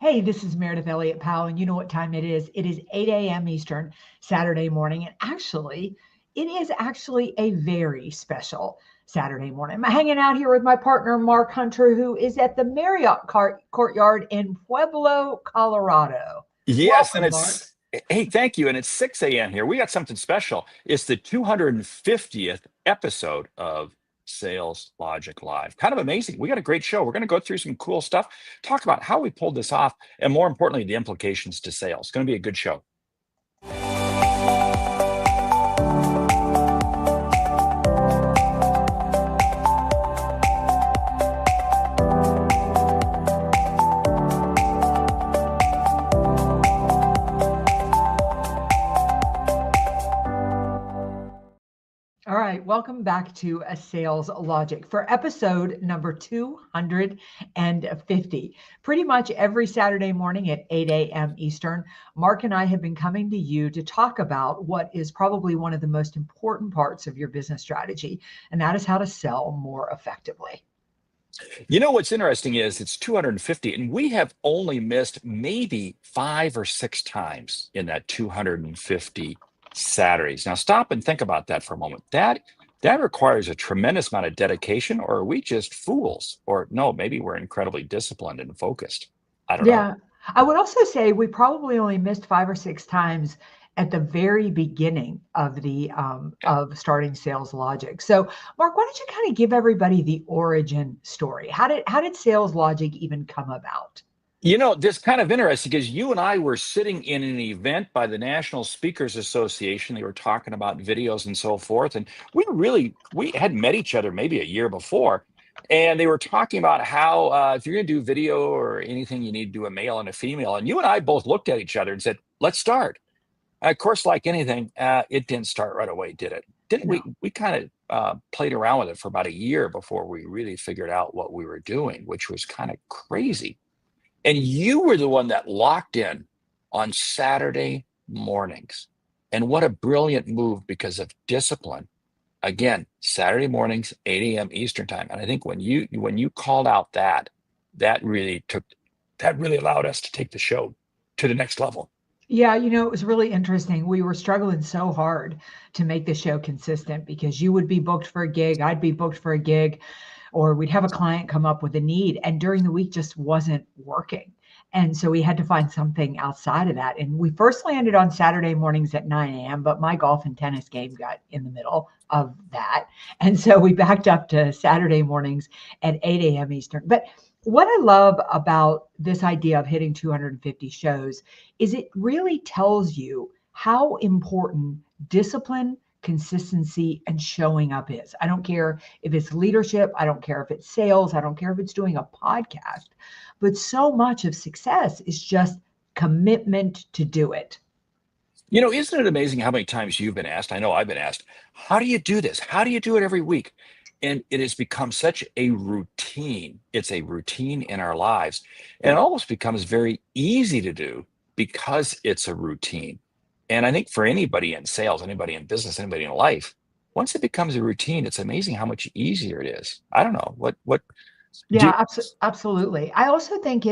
Hey, this is Meredith Elliott Powell, and you know what time it is. It is 8 a.m. Eastern Saturday morning, and it is actually a very special Saturday morning. I'm hanging out here with my partner, Mark Hunter, who is at the Marriott Courtyard in Pueblo, Colorado. Yes, and Welcome, Mark. hey, thank you. And it's 6 a.m. here. We got something special. It's the 250th episode of Sales Logic Live. Kind of amazing. We got a great show. We're going to go through some cool stuff, talk about how we pulled this off, and more importantly, the implications to sales. It's going to be a good show. All right, welcome back to a Sales Logic for episode number 250. Pretty much every Saturday morning at 8 a.m. Eastern, Mark and I have been coming to you to talk about what is probably one of the most important parts of your business strategy, and that is how to sell more effectively. You know what's interesting is it's 250, and we have only missed maybe 5 or 6 times in that 250 Saturdays. Now stop and think about that for a moment. That requires a tremendous amount of dedication, or are we just fools? Or no, maybe we're incredibly disciplined and focused. I don't know. Yeah, I would also say we probably only missed 5 or 6 times at the very beginning of the Yeah. of starting Sales Logic. So, Mark, why don't you kind of give everybody the origin story? How did Sales Logic even come about? You know, this kind of interesting because you and I were sitting in an event by the National Speakers Association. They were talking about videos and so forth. And we had met each other maybe a year before. And they were talking about how if you're going to do video or anything, you need to do a male and a female. And you and I both looked at each other and said, let's start. And of course, like anything, it didn't start right away, did it? Didn't No. we kind of played around with it for about a year before we really figured out what we were doing, which was kind of crazy. And you were the one that locked in on Saturday mornings. And what a brilliant move because of discipline. Again, Saturday mornings, 8 a.m. Eastern time. And I think when you called out that really allowed us to take the show to the next level. Yeah, it was really interesting. We were struggling so hard to make the show consistent because you would be booked for a gig, I'd be booked for a gig, or we'd have a client come up with a need, and during the week just wasn't working. And so we had to find something outside of that. And we first landed on Saturday mornings at 9 a.m., but my golf and tennis game got in the middle of that. And so we backed up to Saturday mornings at 8 a.m. Eastern. But what I love about this idea of hitting 250 shows is it really tells you how important discipline, consistency, and showing up is. I don't care if it's leadership, I don't care if it's sales, I don't care if it's doing a podcast, but so much of success is just commitment to do it. You know, isn't it amazing how many times you've been asked? I know I've been asked, how do you do this? How do you do it every week? And it has become such a routine. It's a routine in our lives. And it almost becomes very easy to do because it's a routine. And I think for anybody in sales, anybody in business, anybody in life, once it becomes a routine, it's amazing how much easier it is. I don't know. What do Yeah, absolutely. I also think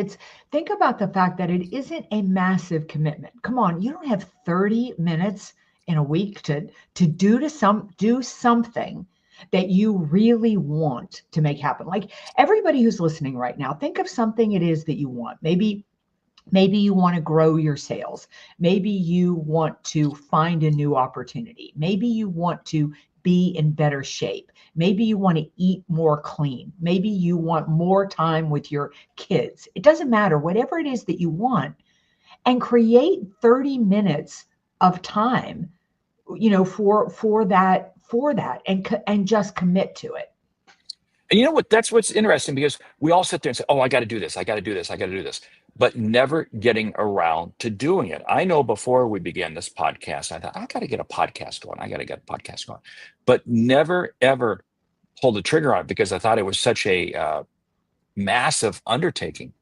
about the fact that it isn't a massive commitment. Come on, you don't have 30 minutes in a week to do something that you really want to make happen. Like everybody who's listening right now, think of something it is that you want. Maybe you want to grow your sales. Maybe you want to find a new opportunity. Maybe you want to be in better shape. Maybe you want to eat more clean. Maybe you want more time with your kids. It doesn't matter, whatever it is that you want, and create 30 minutes of time, for that and just commit to it. And you know what? That's what's interesting because we all sit there and say, oh, I got to do this. I got to do this. I got to do this, but never getting around to doing it. I know before we began this podcast, I thought, I got to get a podcast going. I got to get a podcast going, but never, ever pulled the trigger on it because I thought it was such a massive undertaking.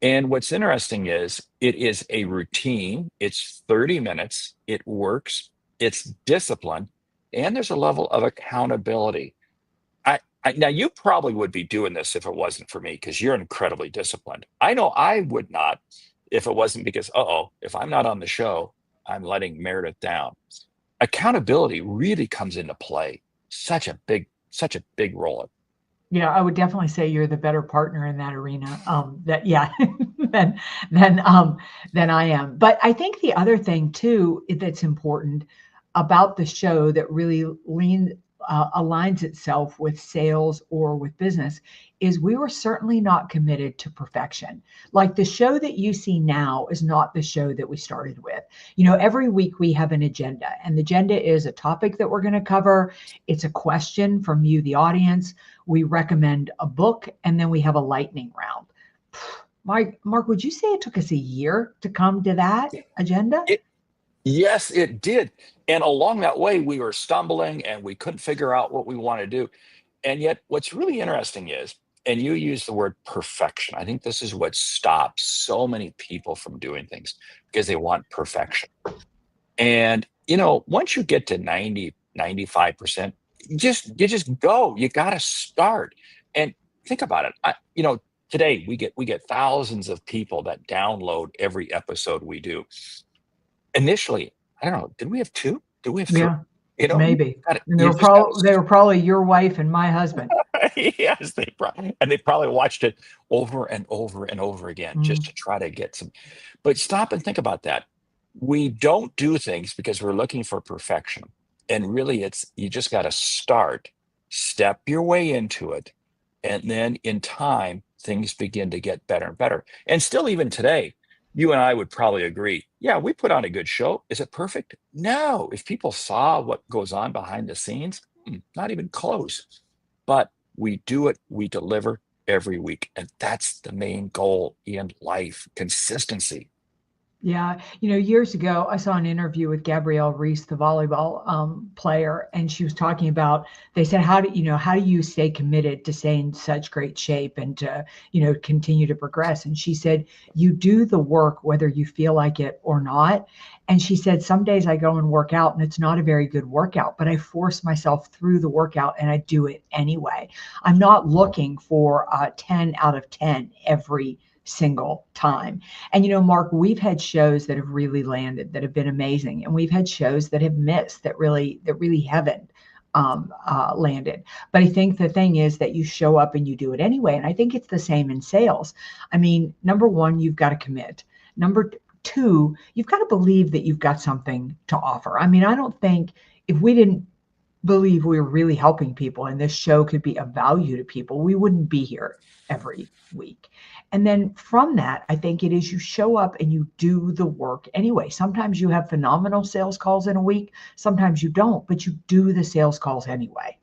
And what's interesting is it is a routine. It's 30 minutes. It works. It's discipline. And there's a level of accountability. Now, you probably would be doing this if it wasn't for me because you're incredibly disciplined. I know I would not if it wasn't because, if I'm not on the show, I'm letting Meredith down. Accountability really comes into play. Such a big role. Yeah, I would definitely say you're the better partner in that arena. That yeah, than than than I am. But I think the other thing too that's important about the show that really aligns itself with sales or with business is we were certainly not committed to perfection. Like the show that you see now is not the show that we started with. You know, every week we have an agenda, and the agenda is a topic that we're going to cover. It's a question from you, the audience. We recommend a book, and then we have a lightning round. Mark, would you say it took us a year to come to that agenda? Yes, it did. And along that way, we were stumbling and we couldn't figure out what we want to do. And yet, what's really interesting is, and you use the word perfection. I think this is what stops so many people from doing things because they want perfection. And, once you get to 90, 95%, you just go. You got to start. And think about it. Today we get thousands of people that download every episode we do. Initially, I don't know, did we have two? Did we have three? Yeah, You maybe. got it. And You just got they were probably your wife and my husband. yes, they probably watched it over and over and over again just Mm. to try to get some. But stop and think about that. We don't do things because we're looking for perfection. And really, it's you just got to start, step your way into it, and then in time, things begin to get better and better. And still, even today, you and I would probably agree. Yeah, we put on a good show. Is it perfect? No. If people saw what goes on behind the scenes, not even close. But we do it, we deliver every week. And that's the main goal in life, consistency. Yeah, years ago, I saw an interview with Gabrielle Reese, the volleyball player, and she was talking about. They said, how do you stay committed to stay in such great shape and to, continue to progress?" And she said, "You do the work whether you feel like it or not." And she said, "Some days I go and work out, and it's not a very good workout, but I force myself through the workout and I do it anyway. I'm not looking for 10 out of 10 every single time." And Mark, we've had shows that have really landed, that have been amazing, and we've had shows that have missed that really haven't landed. But I think the thing is that you show up and you do it anyway. And I think it's the same in sales. I mean, number one, you've got to commit. Number two, you've got to believe that you've got something to offer. I mean, I don't think if we didn't believe we were really helping people and this show could be of value to people, we wouldn't be here every week. And then from that, I think it is you show up and you do the work anyway. Sometimes you have phenomenal sales calls in a week, sometimes you don't, but you do the sales calls anyway.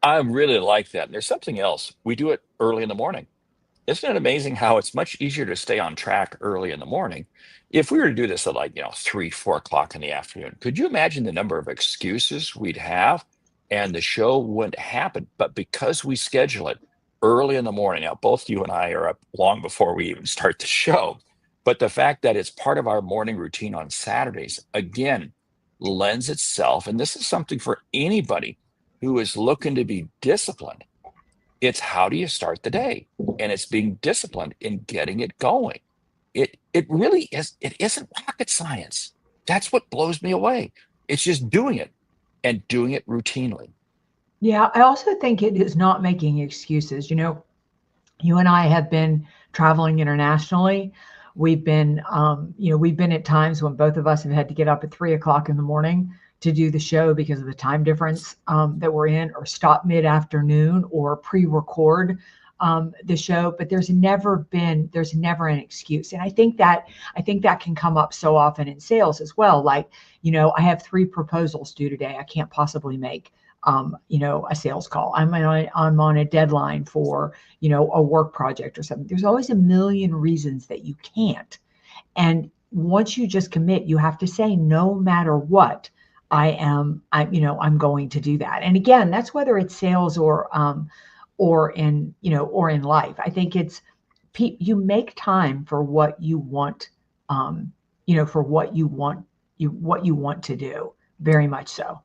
I really like that. And there's something else. We do it early in the morning. Isn't it amazing how it's much easier to stay on track early in the morning? If we were to do this at 3, 4 o'clock in the afternoon, could you imagine the number of excuses we'd have and the show wouldn't happen? But because we schedule it early in the morning, now both you and I are up long before we even start the show. But the fact that it's part of our morning routine on Saturdays, again, lends itself. And this is something for anybody who is looking to be disciplined. It's how do you start the day? And it's being disciplined in getting it going. It really is, it isn't rocket science. That's what blows me away. It's just doing it and doing it routinely. Yeah, I also think it is not making excuses. You and I have been traveling internationally. We've been at times when both of us have had to get up at 3 o'clock in the morning to do the show because of the time difference that we're in, or stop mid-afternoon, or pre-record the show. But there's never an excuse, and I think that can come up so often in sales as well. Like, I have 3 proposals due today. I can't possibly make a sales call. I'm on a deadline for, a work project or something. There's always a million reasons that you can't. And once you just commit, you have to say, no matter what, I'm going to do that. And again, that's whether it's sales or in life. I think it's you make time for what you want, for what you want to do. Very much so.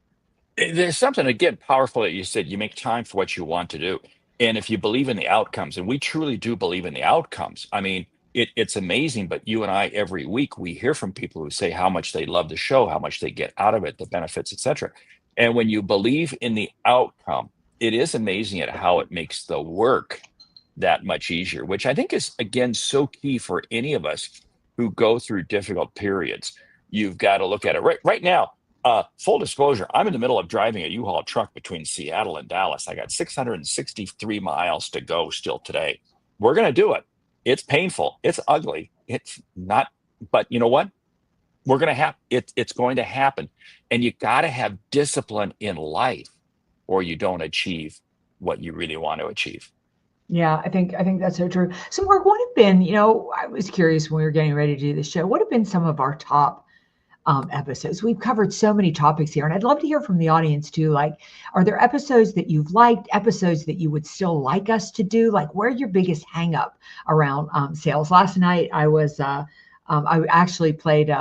There's something, again, powerful that you said. You make time for what you want to do. And if you believe in the outcomes, and we truly do believe in the outcomes, I mean, it's amazing. But you and I, every week, we hear from people who say how much they love the show, how much they get out of it, the benefits, etc. And when you believe in the outcome, it is amazing at how it makes the work that much easier, which I think is, again, so key for any of us who go through difficult periods. You've got to look at it right now. Full disclosure, I'm in the middle of driving a U-Haul truck between Seattle and Dallas. I got 663 miles to go still today. We're going to do it. It's painful. It's ugly. It's not, but you know what? We're going to have it. It's going to happen. And you got to have discipline in life or you don't achieve what you really want to achieve. Yeah, I think that's so true. So Mark, what have been, I was curious when we were getting ready to do this show, what have been some of our top episodes? We've covered so many topics here, and I'd love to hear from the audience too. Like, are there episodes that you've liked, episodes that you would still like us to do? Like, where's your biggest hang up around sales? Last night I actually played,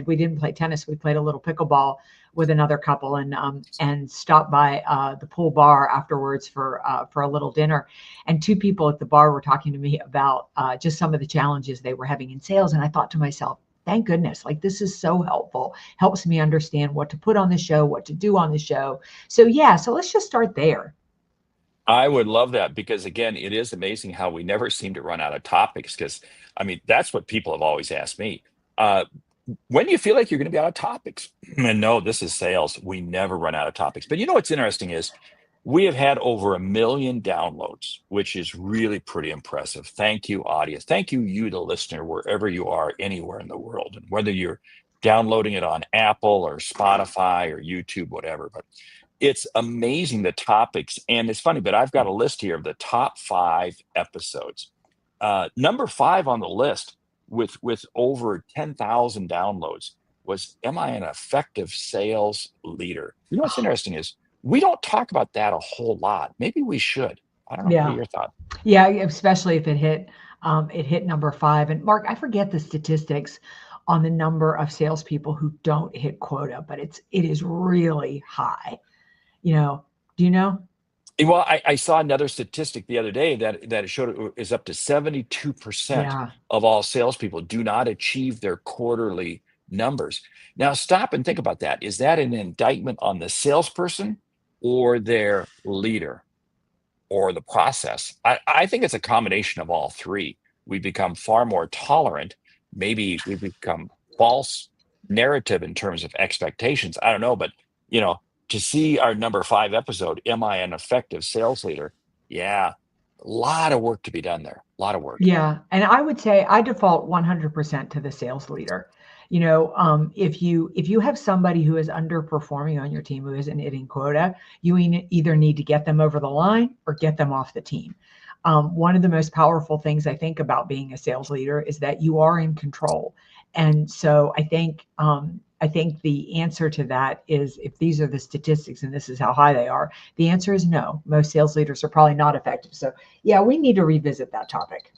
we didn't play tennis. We played a little pickleball with another couple and stopped by the pool bar afterwards for a little dinner. And two people at the bar were talking to me about just some of the challenges they were having in sales. And I thought to myself, thank goodness, like this is so helpful, helps me understand what to put on the show, what to do on the show. So yeah, so let's just start there. I would love that because, again, it is amazing how we never seem to run out of topics. Because, I mean, that's what people have always asked me. Uh, when do you feel like you're going to be out of topics? And no, this is sales. We never run out of topics. But you know what's interesting is we have had over 1 million downloads, which is really pretty impressive. Thank you, audience. Thank you, the listener, wherever you are, anywhere in the world, and whether you're downloading it on Apple or Spotify or YouTube, whatever. But it's amazing the topics. And it's funny, but I've got a list here of the top 5 episodes. Number 5 on the list with over 10,000 downloads was, Am I an Effective Sales Leader? You know what's interesting is we don't talk about that a whole lot. Maybe we should. I don't know. What are Yeah. your thoughts? Yeah, especially if it hit number 5. And Mark, I forget the statistics on the number of salespeople who don't hit quota, but it is really high. Do you know? Well, I saw another statistic the other day that it showed it is up to 72% Yeah. of all salespeople do not achieve their quarterly numbers. Now, stop and think about that. Is that an indictment on the salesperson or their leader or the process? I think it's a combination of all three. We become far more tolerant. Maybe we become false narrative in terms of expectations. I don't know, but to see our number 5 episode, Am I an Effective Sales Leader? Yeah, a lot of work to be done there. A lot of work. Yeah. And I would say I default 100% to the sales leader. If you have somebody who is underperforming on your team, who isn't hitting quota, you either need to get them over the line or get them off the team. One of the most powerful things I think about being a sales leader is that you are in control. And so I think the answer to that is, if these are the statistics and this is how high they are, the answer is no. Most sales leaders are probably not effective. So yeah, we need to revisit that topic.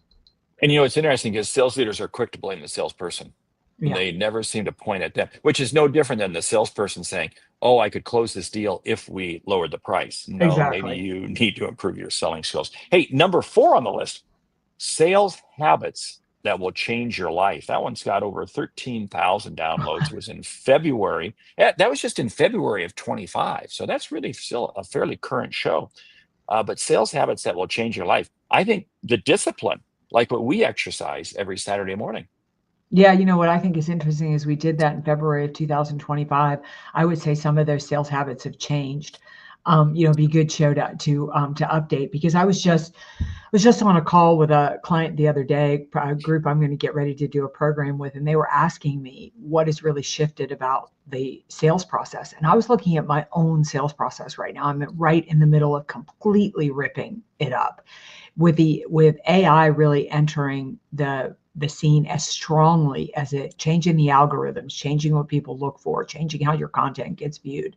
And it's interesting because sales leaders are quick to blame the salesperson. Yeah. They never seem to point at them, which is no different than the salesperson saying, oh, I could close this deal if we lowered the price. No, maybe Exactly. you need to improve your selling skills. Hey, number 4 on the list, sales habits that will change your life. That one's got over 13,000 downloads. It was in February. That was just in February of 25. So that's really still a fairly current show. But sales habits that will change your life. I think the discipline, like what we exercise every Saturday morning. Yeah, what I think is interesting is we did that in February of 2025. I would say some of those sales habits have changed. Be a good show to update, because I was just on a call with a client the other day, a group I'm going to get ready to do a program with, and they were asking me what has really shifted about the sales process. And I was looking at my own sales process right now. I'm right in the middle of completely ripping it up with AI really entering the scene as strongly as it changing the algorithms, changing what people look for, changing how your content gets viewed.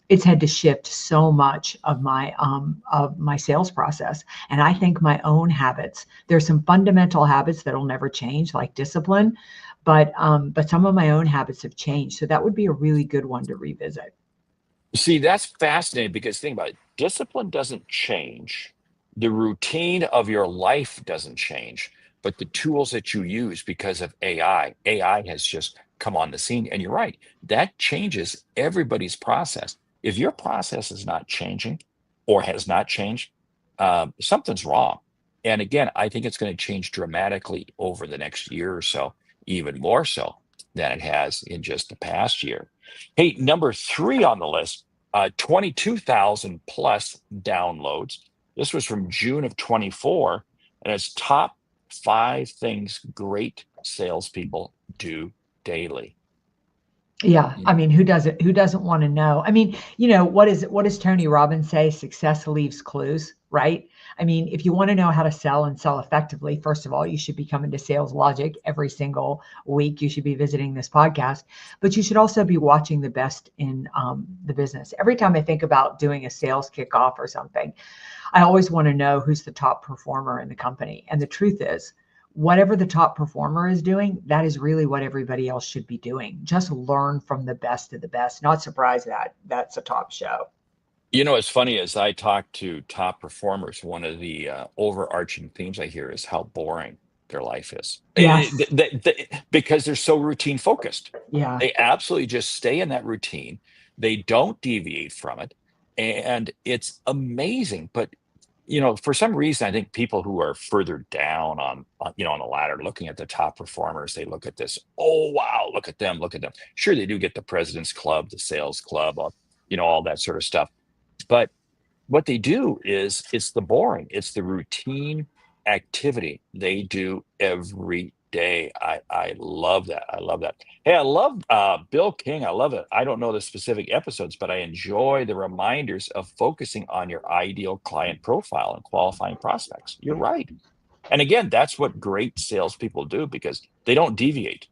It's had to shift so much of my sales process. And I think my own habits, there's some fundamental habits that'll never change, like discipline, but some of my own habits have changed. So that would be a really good one to revisit. See, that's fascinating because think about it. Discipline doesn't change. The routine of your life doesn't change, but the tools that you use because of AI has just come on the scene. And you're right, that changes everybody's process. If your process is not changing or has not changed, something's wrong. And again, I think it's going to change dramatically over the next year or so, even more so than it has in just the past year. Hey, number three on the list, 22,000 plus downloads. This was from June of 24, and it's top five things great salespeople do daily. Yeah, You I know, mean, who doesn't want to know? I mean, what does Tony Robbins say? Success leaves clues, right? I mean, if you want to know how to sell and sell effectively, first of all, you should be coming to Sales Logic every single week. You should be visiting this podcast, but you should also be watching the best in the business. Every time I think about doing a sales kickoff or something, I always want to know who's the top performer in the company. And the truth is, whatever the top performer is doing, that is really what everybody else should be doing. Just learn from the best of the best. Not surprised that that's a top show. what's funny is I talk to top performers. One of the overarching themes I hear is how boring their life is. Yes. Because they're so routine focused. Yeah. They absolutely just stay in that routine. They don't deviate from it. And it's amazing. But for some reason, I think people who are further down on the ladder, looking at the top performers, they look at this. Oh wow, look at them, look at them. Sure, they do get the President's Club, the Sales Club, all that sort of stuff. But what they do is it's the boring, it's the routine activity they do every day. I love that. I love that. Hey, I love Bill King. I love it. I don't know the specific episodes, but I enjoy the reminders of focusing on your ideal client profile and qualifying prospects. You're right. And again, that's what great salespeople do because they don't deviate.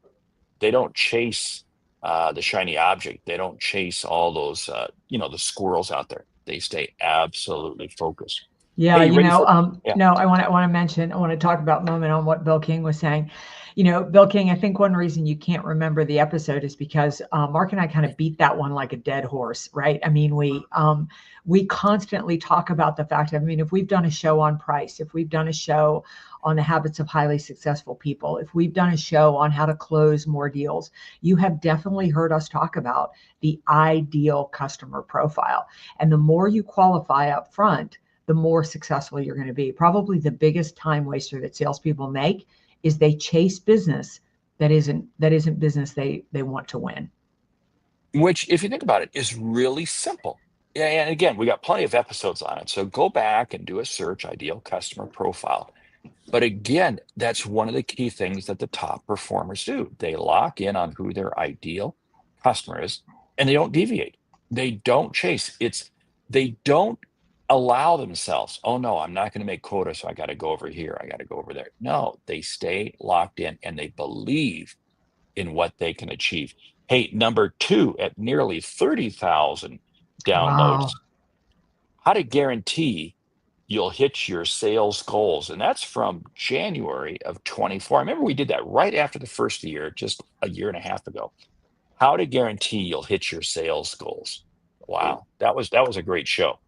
They don't chase the shiny object. They don't chase all those, the squirrels out there. They stay absolutely focused. Hey, Yeah, you ready for? Yeah. no, I want to talk about a moment on what Bill King was saying. Bill King, I think one reason you can't remember the episode is because Mark and I kind of beat that one like a dead horse, right? I mean, we constantly talk about the fact. I mean, if we've done a show on price, if we've done a show on the habits of highly successful people, if we've done a show on how to close more deals, you have definitely heard us talk about the ideal customer profile. And the more you qualify up front, the more successful you're going to be. Probably the biggest time waster that salespeople make is they chase business that isn't business they want to win. Which, if you think about it, is really simple. Yeah, and again, we got plenty of episodes on it. So go back and do a search, ideal customer profile. But again, that's one of the key things that the top performers do. They lock in on who their ideal customer is and they don't deviate. They don't chase. They don't allow themselves, oh no, I'm not going to make quota, so I got to go over here. I got to go over there. No, they stay locked in and they believe in what they can achieve. Hey, number two, at nearly 30,000 downloads, Wow. how to guarantee you'll hit your sales goals. And that's from January of 24. I remember we did that right after the first year, just a year and a half ago. How to guarantee you'll hit your sales goals. Wow, that was a great show.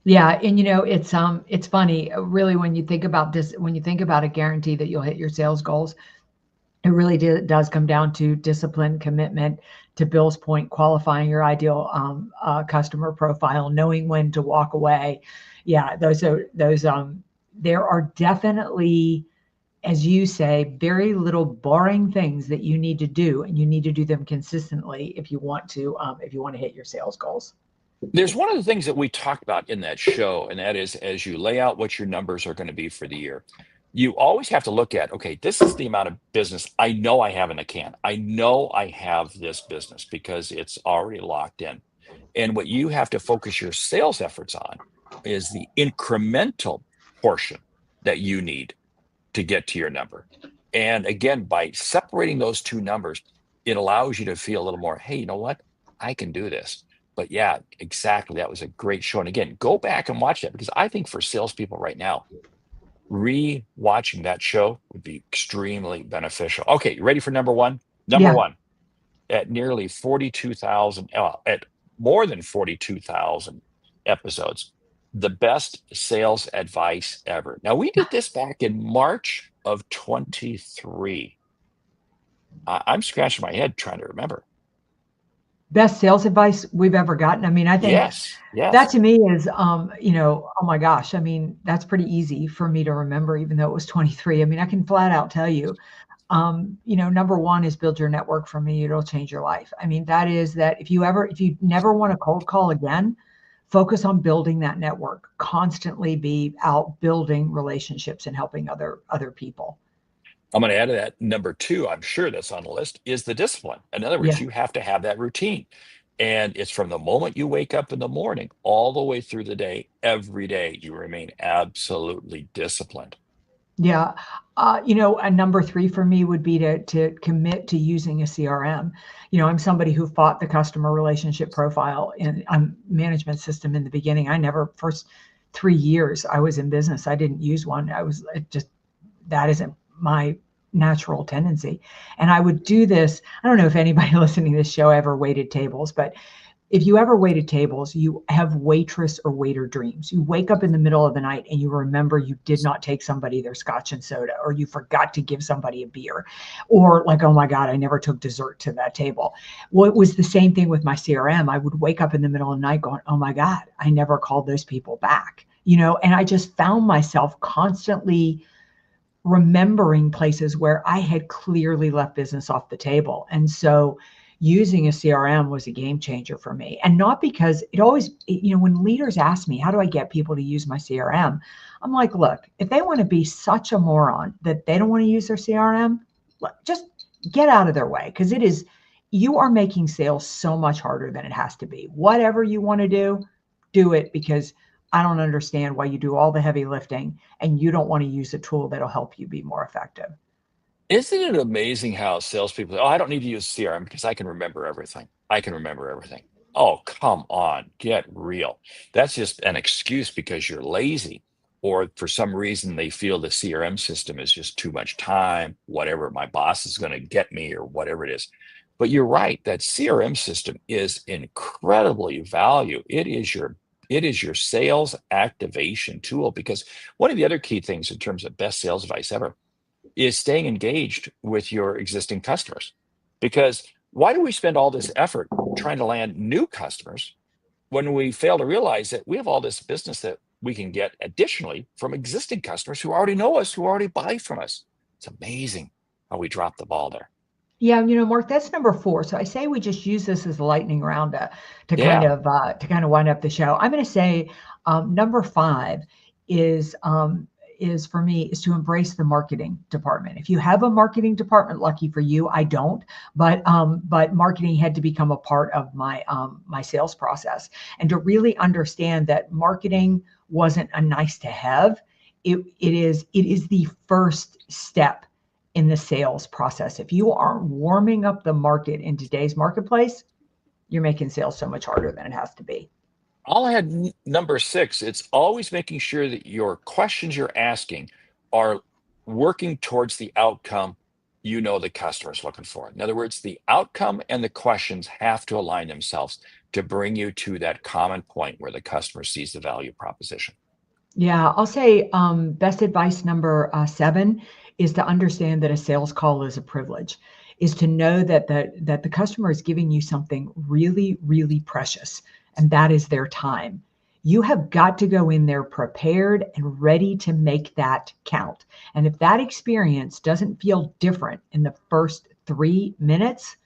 Yeah, and it's funny, really, when you think about this, when you think about a guarantee that you'll hit your sales goals, it really does come down to discipline, commitment, to Bill's point, qualifying your ideal customer profile, knowing when to walk away. Yeah, there are definitely, as you say, very little boring things that you need to do, and you need to do them consistently if you want to hit your sales goals. There's one of the things that we talked about in that show, and that is as you lay out what your numbers are going to be for the year, you always have to look at, okay, this is the amount of business I know I have in the can. I know I have this business because it's already locked in. And what you have to focus your sales efforts on is the incremental portion that you need to get to your number. And again, by separating those two numbers, it allows you to feel a little more, hey, you know what? I can do this. But yeah, exactly. That was a great show. And again, go back and watch that because I think for salespeople right now, re-watching that show would be extremely beneficial. Okay, you ready for number one? Number Yeah. one, at nearly 42,000, at more than 42,000 episodes. The best sales advice ever. Now, we did this back in March of 23. I'm scratching my head trying to remember. Best sales advice we've ever gotten. I mean, I think Yes, that yes. to me is, oh my gosh. I mean, that's pretty easy for me to remember, even though it was 23. I mean, I can flat out tell you, number one is build your network. For me, it'll change your life. I mean, that is that if you never want to cold call again, focus on building that network, constantly be out building relationships and helping other people. I'm going to add to that. Number two, I'm sure that's on the list, is the discipline. In other words, Yeah. you have to have that routine. And it's from the moment you wake up in the morning all the way through the day, every day, you remain absolutely disciplined. Yeah. A number three for me would be to commit to using a CRM. I'm somebody who fought the customer relationship profile in management system in the beginning. First 3 years I was in business, I didn't use one. That isn't my natural tendency. And I would do this. I don't know if anybody listening to this show ever waited tables, but if you ever waited tables, you have waitress or waiter dreams. You wake up in the middle of the night and you remember you did not take somebody their scotch and soda, or you forgot to give somebody a beer, or like, oh my God, I never took dessert to that table. Well, it was the same thing with my CRM. I would wake up in the middle of the night going, oh my God, I never called those people back. And I just found myself constantly remembering places where I had clearly left business off the table. And so using a CRM was a game changer for me. And not because when leaders ask me, how do I get people to use my CRM? I'm like, look, if they want to be such a moron that they don't want to use their CRM, just get out of their way. Because you are making sales so much harder than it has to be. Whatever you want to do it, because I don't understand why you do all the heavy lifting and you don't want to use a tool that'll help you be more effective. Isn't it amazing how salespeople, oh, I don't need to use CRM because I can remember everything. I can remember everything. Oh, come on, get real. That's just an excuse because you're lazy, or for some reason they feel the CRM system is just too much time, whatever, my boss is going to get me or whatever it is. But you're right, that CRM system is incredibly valuable. It is your sales activation tool, because one of the other key things in terms of best sales advice ever is staying engaged with your existing customers. Because why do we spend all this effort trying to land new customers when we fail to realize that we have all this business that we can get additionally from existing customers who already know us, who already buy from us? It's amazing how we drop the ball there. Yeah, Mark, that's number four. So I say we just use this as a lightning round Yeah. to kind of wind up the show. I'm going to say number five is for me is to embrace the marketing department. If you have a marketing department, lucky for you. I don't, but marketing had to become a part of my sales process, and to really understand that marketing wasn't a nice to have. It is the first step in the sales process. If you aren't warming up the market in today's marketplace, you're making sales so much harder than it has to be. I'll add number six. It's always making sure that your questions you're asking are working towards the outcome the customer's looking for. In other words, the outcome and the questions have to align themselves to bring you to that common point where the customer sees the value proposition. Yeah, I'll say best advice number seven is to understand that a sales call is a privilege, is to know that the customer is giving you something really, really precious, and that is their time. You have got to go in there prepared and ready to make that count. And if that experience doesn't feel different in the first 3 minutes,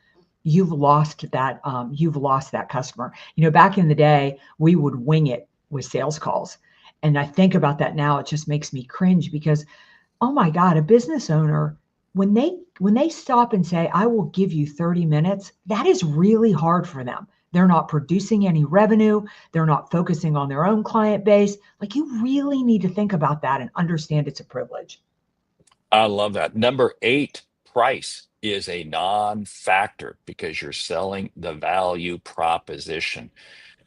you've lost that customer. Back in the day, we would wing it with sales calls. And I think about that now, it just makes me cringe because, oh my God, a business owner, when they stop and say, I will give you 30 minutes, that is really hard for them. They're not producing any revenue. They're not focusing on their own client base. Like, you really need to think about that and understand it's a privilege. I love that. Number eight, price is a non-factor because you're selling the value proposition.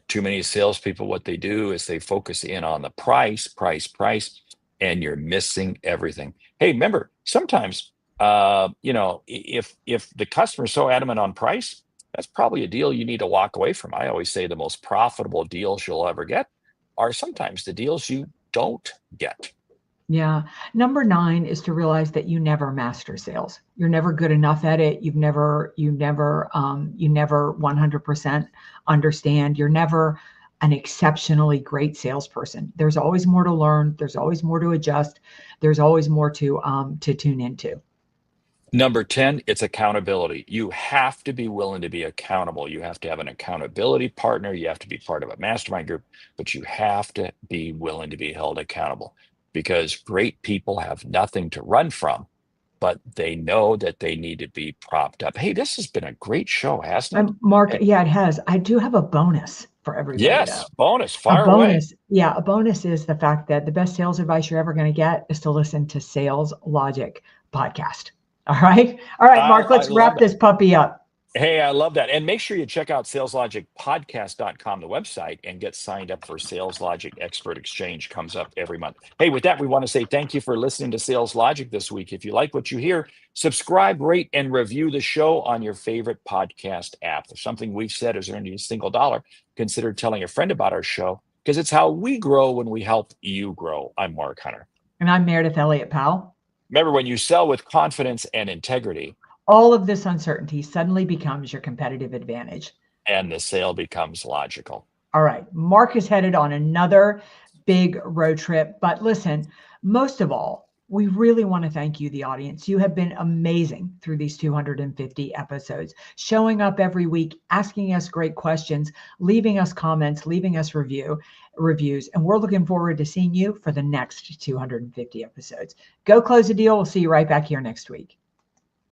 Too many salespeople, what they do is they focus in on the price, price, price, and you're missing everything. Hey, remember, sometimes if the customer is so adamant on price, that's probably a deal you need to walk away from. I always say the most profitable deals you'll ever get are sometimes the deals you don't get. Yeah. Number 9 is to realize that you never master sales. You're never good enough at it. You never 100% understand. You're never an exceptionally great salesperson. There's always more to learn. There's always more to adjust. There's always more to tune into. Number 10, it's accountability. You have to be willing to be accountable. You have to have an accountability partner. You have to be part of a mastermind group, but you have to be willing to be held accountable, because great people have nothing to run from, but they know that they need to be propped up. Hey, this has been a great show, hasn't it? Mark, Eh, yeah, it has. I do have a bonus for everybody though. yes, bonus, A fire away. bonus, yeah, a bonus is the fact that the best sales advice you're ever going to get is to listen to Sales Logic podcast. All right. All right, Mark, I let's love wrap that. this puppy up. Hey, I love that. And make sure you check out saleslogicpodcast.com, the website, and get signed up for Sales Logic Expert Exchange. Comes up every month. Hey, with that, we want to say thank you for listening to Sales Logic this week. If you like what you hear, subscribe, rate, and review the show on your favorite podcast app. If something we've said has earned you a single dollar, consider telling a friend about our show, because it's how we grow when we help you grow. I'm Mark Hunter. And I'm Meridith Elliott Powell. Remember, when you sell with confidence and integrity, all of this uncertainty suddenly becomes your competitive advantage. And the sale becomes logical. All right. Mark is headed on another big road trip. But listen, most of all, we really want to thank you, the audience. You have been amazing through these 250 episodes, showing up every week, asking us great questions, leaving us comments, leaving us reviews. And we're looking forward to seeing you for the next 250 episodes. Go close a deal. We'll see you right back here next week.